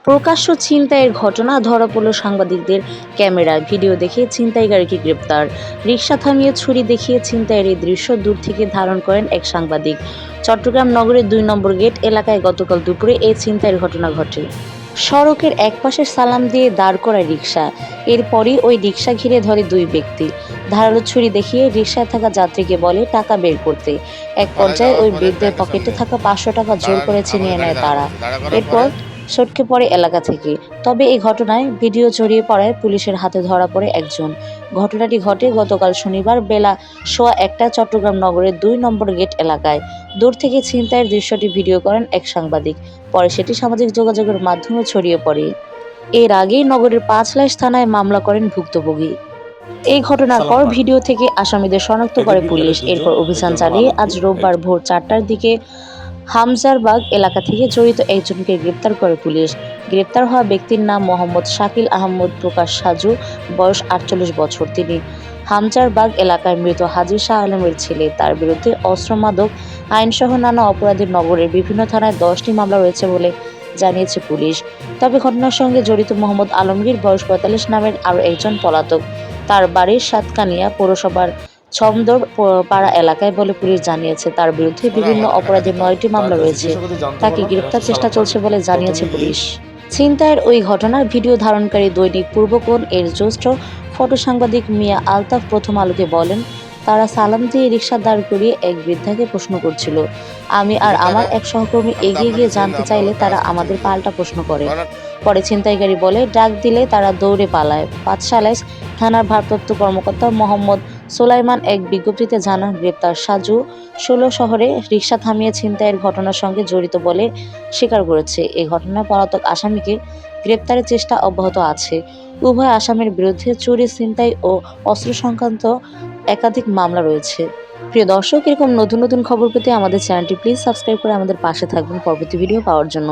প্রকাশ্য ছিনতাইয়ের ঘটনা ধরা পড়ল সাংবাদিকদের ক্যামেরায়। ভিডিও দেখে ছিনতাইকারীকে গ্রেপ্তার। রিকশা থামিয়ে ছুরি দেখিয়ে ছিনতাইয়ের এই দৃশ্য দূর থেকে ধারণ করেন এক সাংবাদিক। চট্টগ্রাম নগরের ২ নম্বর গেট এলাকায় গতকাল দুপুরে এই ছিনতাইয়ের ঘটনা ঘটে। সড়কের একপাশে সালাম দিয়ে দাঁড় করায় রিকশা। এরপরই ওই রিকশা ঘিরে ধরে দুই ব্যক্তি। ধারালো ছুরি দেখিয়ে রিকশায় থাকা যাত্রীকে বলে টাকা বের করতে। এক পর্যায়ে ওই বৃদ্ধের পকেটে থাকা ৫০০ টাকা জোর করে ছিনিয়ে নেয় তারা। এরপর সটকে পড়ে এলাকা থেকে। তবে এই ঘটনায় ভিডিও ছড়িয়ে পড়ায় পুলিশের হাতে ধরা পড়ে একজন। ঘটনাটি ঘটে গতকাল শনিবার বেলা ১:১টায় চট্টগ্রাম নগরের ২ নম্বর গেট এলাকায়। দূর থেকে ছিনতাইয়ের দৃশ্যটি ভিডিও করেন এক সাংবাদিক। পরে সেটি সামাজিক যোগাযোগের মাধ্যমে ছড়িয়ে পড়ে। এর আগেই নগরের পাঁচলাইশ থানায় মামলা করেন ভুক্তভোগী। এই ঘটনার পর ভিডিও থেকে আসামিদের শনাক্ত করে পুলিশ। এরপর অভিযান চালিয়ে আজ রোববার ভোর ৪টার দিকে হামজারবাগ এলাকা থেকে জড়িত একজনকে গ্রেপ্তার করে পুলিশ। গ্রেপ্তার হওয়া ব্যক্তির নাম মোহাম্মদ শাকিল আহমদ প্রকাশ সাজু, বয়স ৪৮ বছর। তিনি হামজারবাগ এলাকায় মৃত হাজী শাহ আলমের ছেলে। তার বিরুদ্ধে অস্ত্র, মাদক আইনসহ নানা অপরাধে নগরের বিভিন্ন থানায় ১০টি মামলা রয়েছে বলে জানিয়েছে পুলিশ। তবে ঘটনার সঙ্গে জড়িত মোহাম্মদ আলমগীর বয়স ৪৫ নামের আরও একজন পলাতক। তার বাড়ি সাতকানিয়া পৌরসভার ছমদর পাড়া এলাকায় বলে পুলিশ জানিয়েছে। তার বিরুদ্ধে বিভিন্ন অপরাধে ৯টি মামলা রয়েছে। তাকে গ্রেপ্তার চেষ্টা চলছে বলে জানিয়েছে পুলিশ। ছিনতাইয়ের ওই ঘটনার ভিডিও ধারণকারী দৈনিক পূর্বকোণ এর জ্যেষ্ঠ ফটো সাংবাদিক মিয়া আলতাফ প্রথম আলোকে বলেন, তারা সালাম দিয়ে রিকশা দাঁড় করিয়ে এক বৃদ্ধাকে প্রশ্ন করছিল। আমি আর আমার এক সহকর্মী এগিয়ে গিয়ে জানতে চাইলে তারা আমাদের পাল্টা প্রশ্ন করে। পরে ছিনতাইকারী বলে ডাক দিলে তারা দৌড়ে পালায়। পাঁচশালাইশ থানার ভারপ্রাপ্ত কর্মকর্তা মোহাম্মদ সোলাইমান এক বিজ্ঞপ্তিতে জানান, গ্রেপ্তার সাজু ১৬ শহরে রিকশা থামিয়ে ছিনতাইয়ের ঘটনার সঙ্গে জড়িত বলে স্বীকার করেছে। এই ঘটনায় পলাতক আসামিকে গ্রেপ্তারের চেষ্টা অব্যাহত আছে। উভয় আসামির বিরুদ্ধে চুরি, ছিনতাই ও অস্ত্র সংক্রান্ত একাধিক মামলা রয়েছে। প্রিয় দর্শক, এরকম নতুন নতুন খবর পেতে আমাদের চ্যানেলটি প্লিজ সাবস্ক্রাইব করে আমাদের পাশে থাকবেন পরবর্তী ভিডিও পাওয়ার জন্য।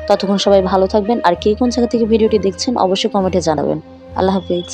ততক্ষণ সবাই ভালো থাকবেন। আর কে কোন জায়গা থেকে ভিডিওটি দেখছেন অবশ্যই কমেন্টে জানাবেন। আল্লাহ হাফেজ।